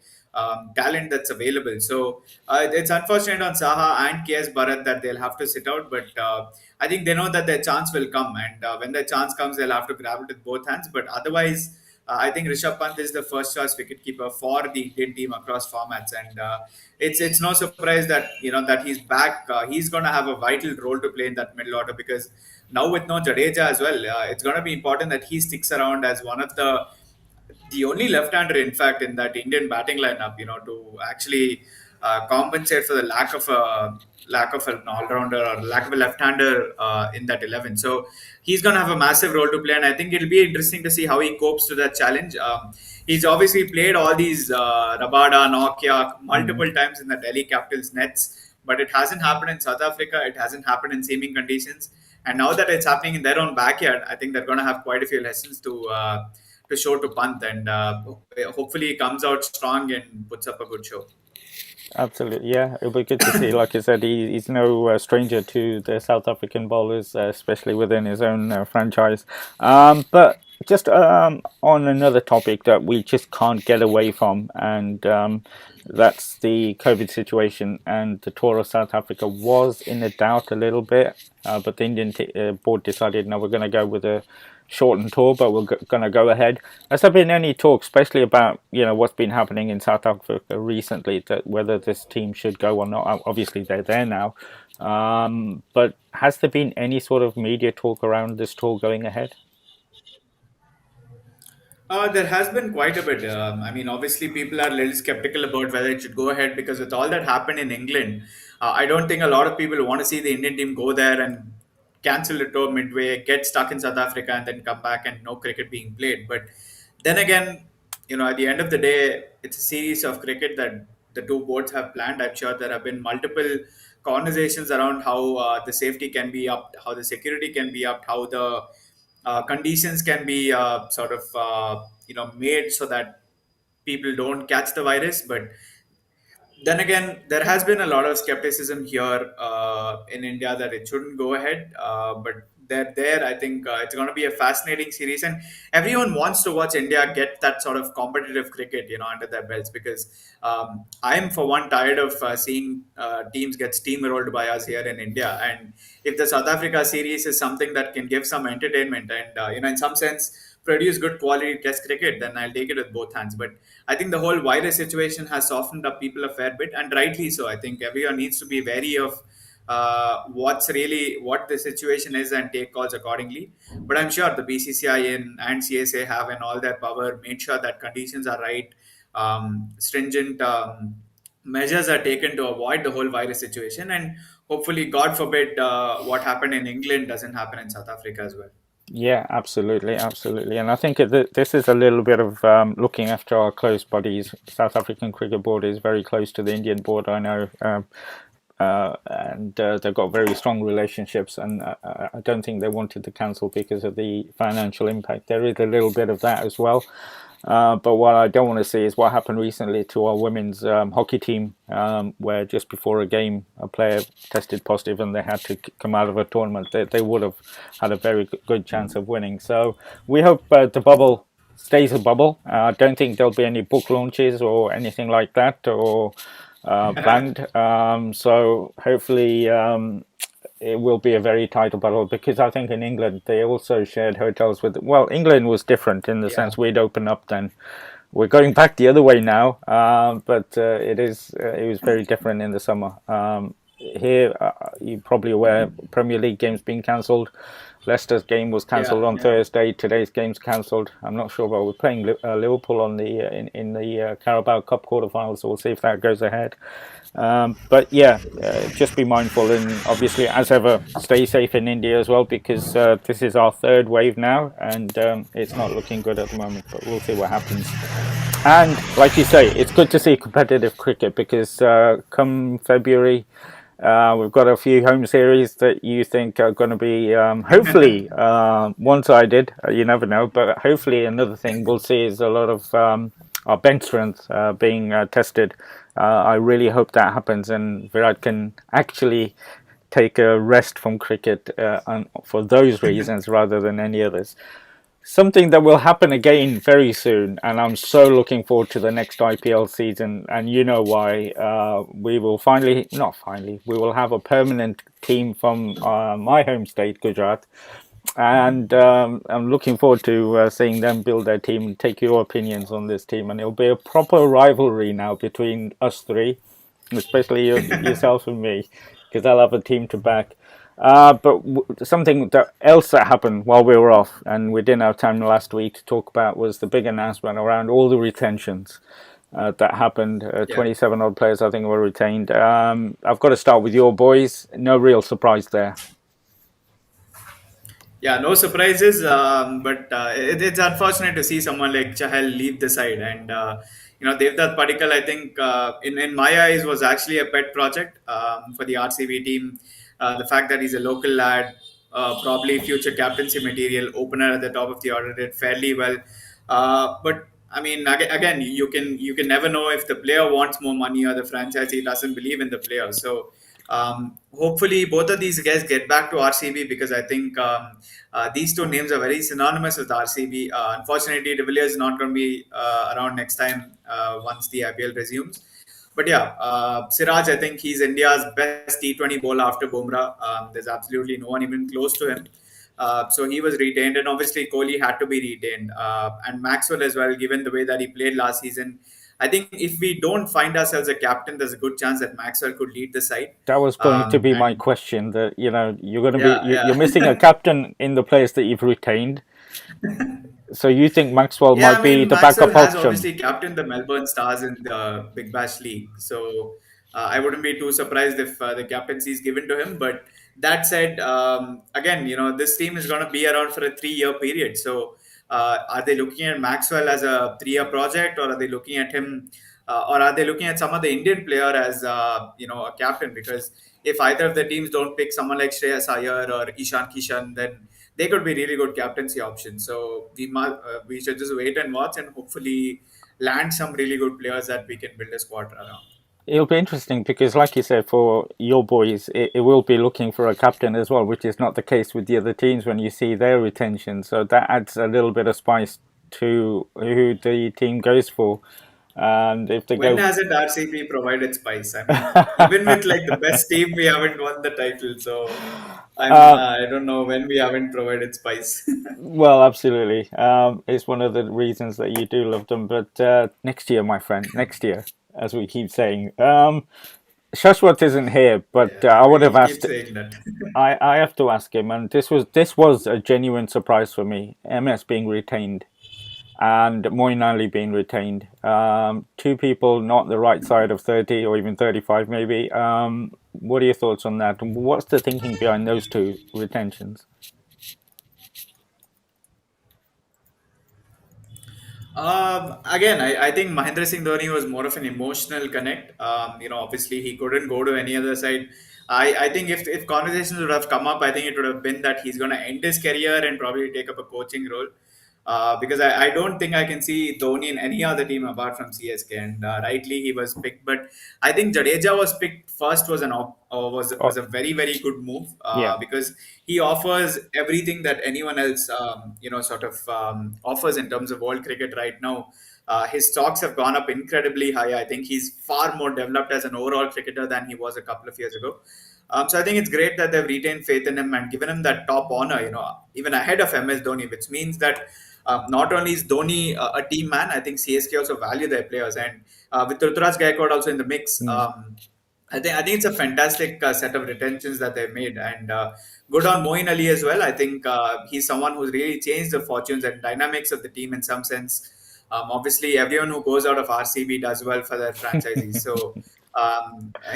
talent that's available. So it's unfortunate on Saha and KS Bharat that they'll have to sit out, but I think they know that their chance will come. And when their chance comes, they'll have to grab it with both hands. But otherwise, I think Rishabh Pant is the first choice wicketkeeper for the Indian team across formats, and it's no surprise that that he's back. He's going to have a vital role to play in that middle order because now with no Jadeja as well, it's going to be important that he sticks around as one of the only left-hander, in fact, in that Indian batting lineup, to actually compensate for the lack of an all-rounder or lack of a left-hander in that 11. So he's going to have a massive role to play, and I think it'll be interesting to see how he copes to that challenge. He's obviously played all these Rabada, Nokia Mm, multiple times in the Delhi Capitals nets, but it hasn't happened in South Africa. It hasn't happened in seaming conditions. And now that it's happening in their own backyard, I think they're going to have quite a few lessons to show to Pant, and hopefully he comes out strong and puts up a good show. absolutely, yeah. It'll be good to see. Like I said, he's no stranger to the South African bowlers, especially within his own franchise. But just on another topic that we just can't get away from, and that's the COVID situation. And the tour of South Africa was in a doubt a little bit, but the Indian board decided, no, we're going to go with a shortened tour, but we're going to go ahead. Has there been any talk, especially about what's been happening in South Africa recently, that whether this team should go or not? Obviously, they're there now, but has there been any sort of media talk around this tour going ahead? There has been quite a bit. I mean, obviously, people are a little skeptical about whether it should go ahead because with all that happened in England, I don't think a lot of people want to see the Indian team go there and cancel the tour midway, get stuck in South Africa, and then come back and no cricket being played. But then again, at the end of the day, it's a series of cricket that the two boards have planned. I'm sure there have been multiple conversations around how the safety can be upped, how the security can be upped, how the conditions can be sort of made so that people don't catch the virus. But then again, there has been a lot of skepticism here in India that it shouldn't go ahead. But they're there. I think it's going to be a fascinating series, and everyone wants to watch India get that sort of competitive cricket, under their belts, because I'm for one tired of seeing teams get steamrolled by us here in India. And if the South Africa series is something that can give some entertainment and in some sense produce good quality test cricket, then I'll take it with both hands. But I think the whole virus situation has softened up people a fair bit, and rightly so. I think everyone needs to be wary of what the situation is and take calls accordingly. But I'm sure the BCCI and CSA have in all their power made sure that conditions are right, stringent measures are taken to avoid the whole virus situation, and hopefully, God forbid, what happened in England doesn't happen in South Africa as well. Yeah, absolutely, absolutely. And I think this is a little bit of looking after our close buddies. South African Cricket Board is very close to the Indian board, I know. And they've got very strong relationships, and I don't think they wanted to cancel because of the financial impact. There is a little bit of that as well. But what I don't want to see is what happened recently to our women's hockey team, where just before a game, a player tested positive and they had to come out of a tournament. They would have had a very good chance of winning. So we hope the bubble stays a bubble. I don't think there'll be any book launches or anything like that, or planned. So hopefully it will be a very tight battle, because I think in England they also shared hotels with. Well, England was different in the Yeah, sense we'd open up then. We're going back the other way now, but it was very different in the summer. Here, you're probably aware, Premier League games being cancelled. Leicester's game was cancelled yeah, on yeah, Thursday. Today's game's cancelled. I'm not sure, but we're playing Liverpool on the in the Carabao Cup quarterfinals, so we'll see if that goes ahead. But yeah, just be mindful, and obviously, as ever, stay safe in India as well, because this is our third wave now, and it's not looking good at the moment. But we'll see what happens. And like you say, it's good to see competitive cricket, because come February, we've got a few home series that you think are going to be hopefully one-sided. You never know, but hopefully another thing we'll see is a lot of our bench strength being tested. I really hope that happens, and Virat can actually take a rest from cricket for those reasons rather than any others. Something that will happen again very soon, and I'm so looking forward to the next IPL season. And you know why? We will finally, not finally, we will have a permanent team from my home state, Gujarat, and I'm looking forward to seeing them build their team and take your opinions on this team. And it'll be a proper rivalry now between us three, especially yourself and me, because I'll have a team to back. But something that else that happened while we were off, and we didn't have time last week to talk about, was the big announcement around all the retentions that happened. yeah. 27 odd players, I think, were retained. I've got to start with your boys. No real surprise there. Yeah, no surprises, but it's unfortunate to see someone like Chahal leave the side. And Devdutt Padikkal, I think, in my eyes, was actually a pet project for the RCB team. The fact that he's a local lad, probably future captaincy material, opener at the top of the order, did fairly well. But I mean, again, you can never know if the player wants more money or the franchisee doesn't believe in the player. So hopefully, both of these guys get back to RCB, because I think these two names are very synonymous with RCB. Unfortunately, De Villiers is not going to be around next time once the IPL resumes. But yeah, Siraj, I think he's India's best T20 bowler after Bumrah. There's absolutely no one even close to him. So he was retained, and obviously Kohli had to be retained, and Maxwell as well, given the way that he played last season. I think if we don't find ourselves a captain, there's a good chance that Maxwell could lead the side. That was going to be my And question. That you're going to be yeah, you're missing a yeah. captain in the players that you've retained. So you think Maxwell Yeah, might I be mean, the Maxwell backup has option? obviously captained the Melbourne Stars in the Big Bash League. So I wouldn't be too surprised if the captaincy is given to him. But that said, again, this team is going to be around for a 3-year period. So are they looking at Maxwell as a 3-year project, or are they looking at him, or are they looking at some other Indian player as, a captain? Because if either of the teams don't pick someone like Shreyas Iyer or Ishan Kishan, then they could be really good captaincy options. So we should just wait and watch, and hopefully land some really good players that we can build a squad around. It'll be interesting because, like you said, for your boys, it will be looking for a captain as well, which is not the case with the other teams when you see their retention. So that adds a little bit of spice to who the team goes for. And if they When go, hasn't RCB provided spice? I mean, even with like the best team, we haven't won the title. So uh, I don't know when we haven't provided spice. well, absolutely, it's one of the reasons that you do love them. But next year, my friend, next year, as we keep saying, Shashwat isn't here, but Yeah, I would have we'll keep asked. saying that. I have to ask him, and this was a genuine surprise for me. MS being retained and Moeen Ali being retained. Two people not the right side of 30 or even 35, maybe. What are your thoughts on that? What's the thinking behind those two retentions? Again, I think Mahendra Singh Dhoni was more of an emotional connect. Obviously he couldn't go to any other side. I think if conversations would have come up, I think it would have been that he's going to end his career and probably take up a coaching role. Because I don't think I can see Dhoni in any other team apart from CSK. And rightly he was picked, but I think Jadeja was picked first was Oh, a very very good move yeah. because he offers everything that anyone else sort of offers in terms of world cricket right now. His stocks have gone up incredibly high. I think he's far more developed as an overall cricketer than he was a couple of years ago. So I think it's great that they've retained faith in him and given him that top honor, even ahead of MS Dhoni, which means that not only is Dhoni a team man, I think CSK also value their players. And with Ruturaj Gaikwad also in the mix, Mm. I think it's a fantastic set of retentions that they've made, and good on Moeen Ali as well. I think he's someone who's really changed the fortunes and dynamics of the team in some sense. Obviously, everyone who goes out of RCB does well for their franchisees, so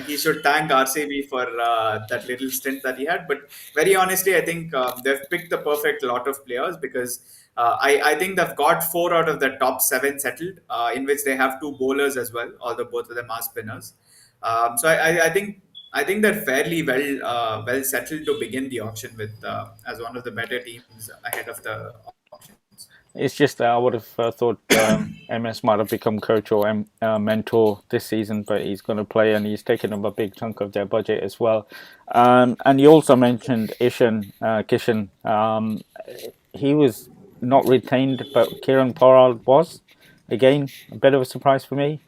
he should thank RCB for that little stint that he had. But very honestly, I think they've picked the perfect lot of players because I think they've got four out of the top seven settled, in which they have two bowlers as well, although both of them are spinners. So I think they're fairly well settled to begin the auction with as one of the better teams ahead of the auctions. It's just that I would have thought MS might have become coach or mentor this season, but he's going to play and he's taken up a big chunk of their budget as well. And you also mentioned Kishan. He was not retained, but Kieran Pollard was. Again, a bit of a surprise for me.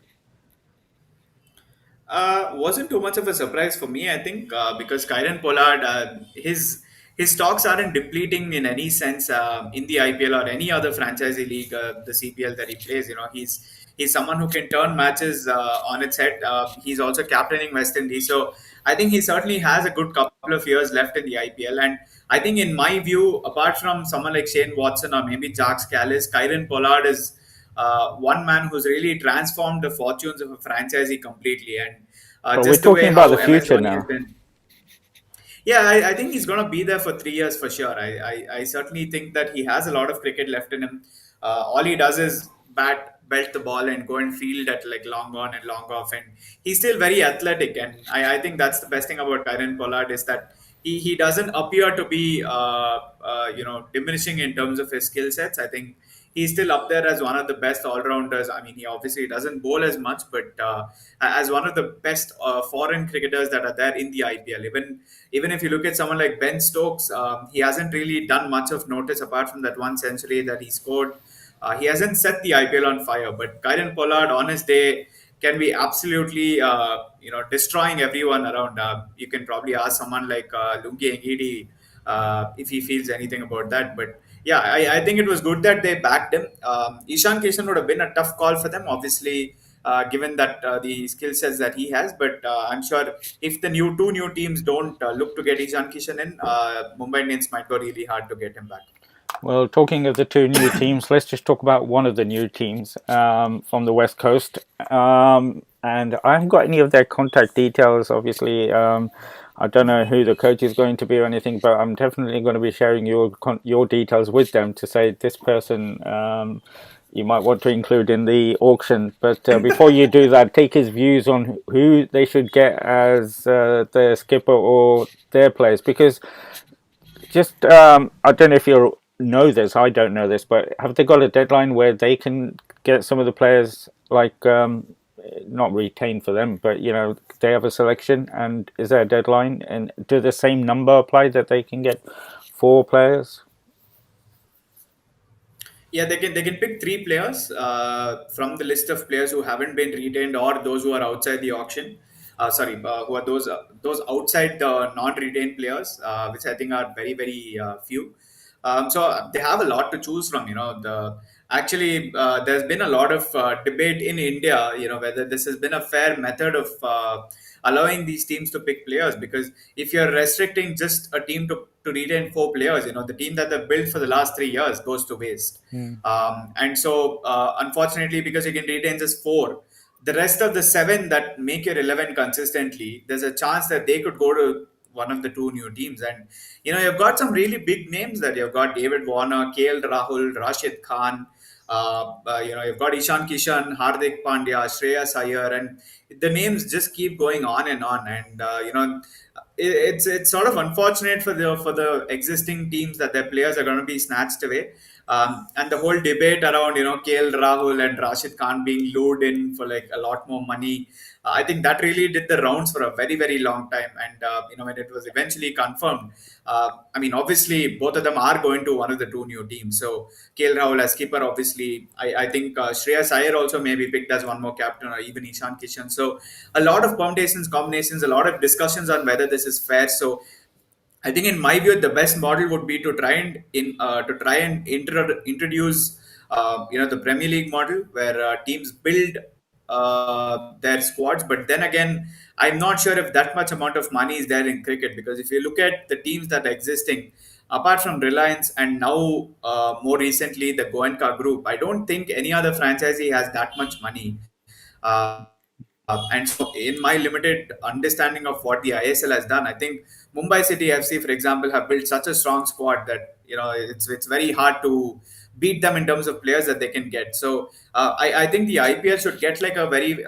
Wasn't too much of a surprise for me, I think, because Kyron Pollard, his stocks aren't depleting in any sense in the IPL or any other franchisee league, the CPL that he plays. He's someone who can turn matches on its head. He's also captaining West Indies, so I think he certainly has a good couple of years left in the IPL. And I think, in my view, apart from someone like Shane Watson or maybe Jacques Callis, Kyron Pollard is one man who's really transformed the fortunes of a franchisee completely. And But we're just the way talking about how the MS future Dhoni has now. been. Yeah, I think he's going to be there for 3 years for sure. I certainly think that he has a lot of cricket left in him. All he does is belt the ball, and go and field at like long on and long off. And he's still very athletic. And I think that's the best thing about Kyron Pollard is that he doesn't appear to be, diminishing in terms of his skill sets. I think he's still up there as one of the best all rounders. I mean, he obviously doesn't bowl as much, but as one of the best foreign cricketers that are there in the IPL. Even if you look at someone like Ben Stokes, he hasn't really done much of notice apart from that one century that he scored. He hasn't set the IPL on fire, but Kyron Pollard on his day can be absolutely destroying everyone around. You can probably ask someone like Lungi Ngidi if he feels anything about that. But yeah, I think it was good that they backed him. Ishan Kishan would have been a tough call for them, obviously, given that the skill sets that he has. But I'm sure if the two new teams don't look to get Ishan Kishan in, Mumbai Indians might go really hard to get him back. Well, talking of the two new teams, let's just talk about one of the new teams from the West Coast. And I haven't got any of their contact details, obviously. I don't know who the coach is going to be or anything, but I'm definitely going to be sharing your details with them to say this person you might want to include in the auction. But before you do that, take his views on who they should get as their skipper or their players, because just I don't know if you know this. I don't know this, but have they got a deadline where they can get some of the players like not retained for them, but they have a selection, and is there a deadline? And do the same number apply that they can get four players? Yeah, they can pick three players from the list of players who haven't been retained or those who are outside the auction. Who are those outside the non-retained players, which I think are very very few. So they have a lot to choose from. There's been a lot of debate in India. Whether this has been a fair method of allowing these teams to pick players, because if you're restricting just a team to retain four players, the team that they've built for the last 3 years goes to waste. Unfortunately, because you can retain just four, the rest of the seven that make you relevant consistently, there's a chance that they could go to one of the two new teams. And you've got some really big names that you've got: David Warner, KL Rahul, Rashid Khan. You've got Ishan Kishan, Hardik Pandya, Shreyas Iyer, and the names just keep going on and on. And it's sort of unfortunate for the existing teams that their players are going to be snatched away. And the whole debate around KL Rahul and Rashid Khan being lured in for like a lot more money, I think that really did the rounds for a very very long time. And when it was eventually confirmed, obviously both of them are going to one of the two new teams. So KL Rahul as keeper, obviously, I think Shreyas Iyer also may be picked as one more captain, or even Ishan Kishan. So a lot of permutations, combinations, a lot of discussions on whether this is fair. So I think, in my view, the best model would be to introduce, the Premier League model, where teams build their squads. But then again, I'm not sure if that much amount of money is there in cricket, because if you look at the teams that are existing, apart from Reliance and now more recently the Goenka Group, I don't think any other franchisee has that much money. And so, in my limited understanding of what the ISL has done, I think Mumbai City FC, for example, have built such a strong squad that it's very hard to beat them in terms of players that they can get. So I think the IPL should get like a very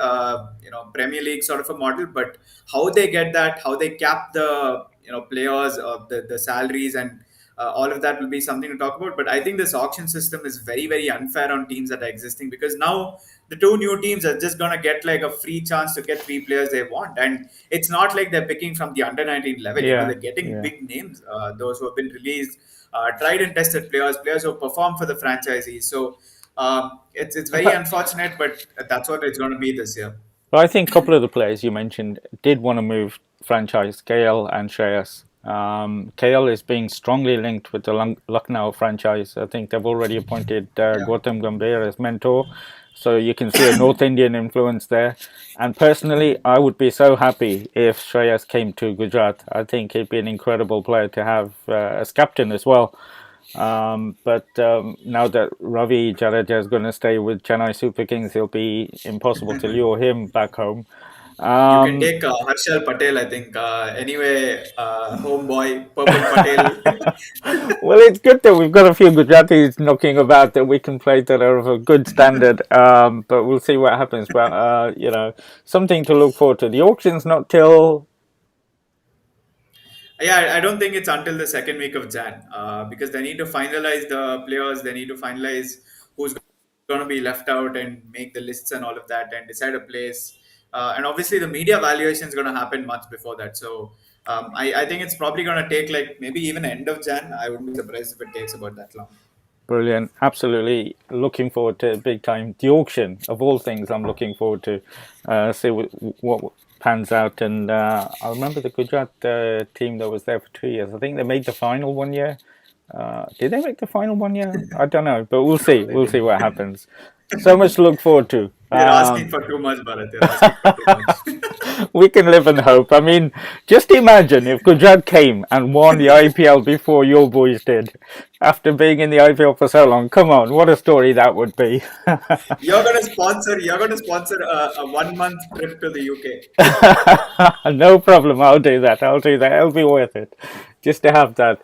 Premier League sort of a model, but how they get that, how they cap the players, the salaries, and all of that will be something to talk about. But I think this auction system is very very unfair on teams that are existing, because now the two new teams are just going to get like a free chance to get three players they want. And it's not like they're picking from the under 19 level. Yeah, They're getting yeah. big names, those who have been released, tried and tested players who perform for the franchisees. So it's In very fact, unfortunate, but that's what it's going to be this year. well, I think a couple of the players you mentioned did want to move franchise, KL and Shreyas. KL is being strongly linked with the Lucknow franchise. I think they've already appointed Yeah. Gautam Gambhir as mentor. So you can see a North Indian influence there. And personally, I would be so happy if Shreyas came to Gujarat. I think he'd be an incredible player to have as captain as well. But now that Ravi Jadeja is going to stay with Chennai Super Kings, it'll be impossible to lure him back home. You can Um, take Harshal Patel, I think. Anyway, homeboy, Purple Patel. well, it's good that we've got a few Gujaratis knocking about that we can play that are of a good standard. But we'll see what happens. But something to look forward to. The auction's not till Yeah, I don't think it's until the second week of Jan, because they need to finalize the players. They need to finalize who's going to be left out and make the lists and all of that and decide a place. And obviously, the media valuation is going to happen much before that. So I think it's probably going to take like maybe even end of Jan. I wouldn't be surprised if it takes about that long. brilliant. Absolutely looking forward to it big time. The auction of all things, I'm looking forward to see what pans out. And I remember the Gujarat team that was there for 2 years. I think they made the final one year. Did they make the final one year? I don't know, but we'll see. We'll see Maybe. what happens. So much to look forward to. You're asking for too much, Bharat. You're asking for too much. We can live in hope. I mean, just imagine if Gujarat came and won the IPL before your boys did, after being in the IPL for so long. Come on, what a story that would be. You're gonna sponsor a 1 month trip to the UK. No problem. I'll do that. I'll do that. It'll be worth it. just to have that.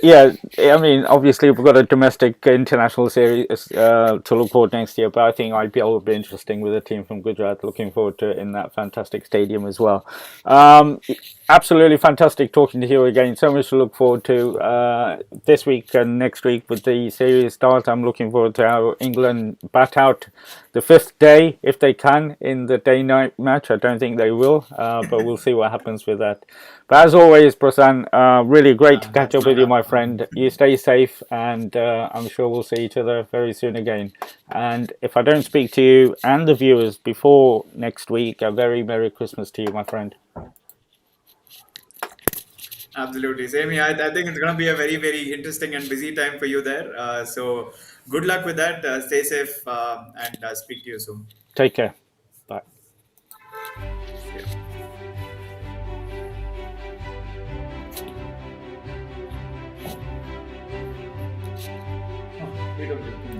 Yeah, I mean, obviously we've got a domestic international series to look forward to next year, but I think IPL will be interesting with a team from Gujarat. Looking forward to it in that fantastic stadium as well. Um, Absolutely fantastic talking to you again. So much to look forward to this week and next week with the series start. I'm looking forward to how England bat out the fifth day if they can in the day-night match. I don't think they will, but we'll see what happens with that. But as always, Prasan, really great to catch That's up no with you, doubt. my friend. You stay safe, and I'm sure we'll see each other very soon again. And if I don't speak to you and the viewers before next week, a very Merry Christmas to you, my friend. Absolutely. Same here. I think it's going to be a very, very interesting and busy time for you there. So good luck with that. Stay safe and speak to you soon. Take care. Bye. See ya. Oh, we don't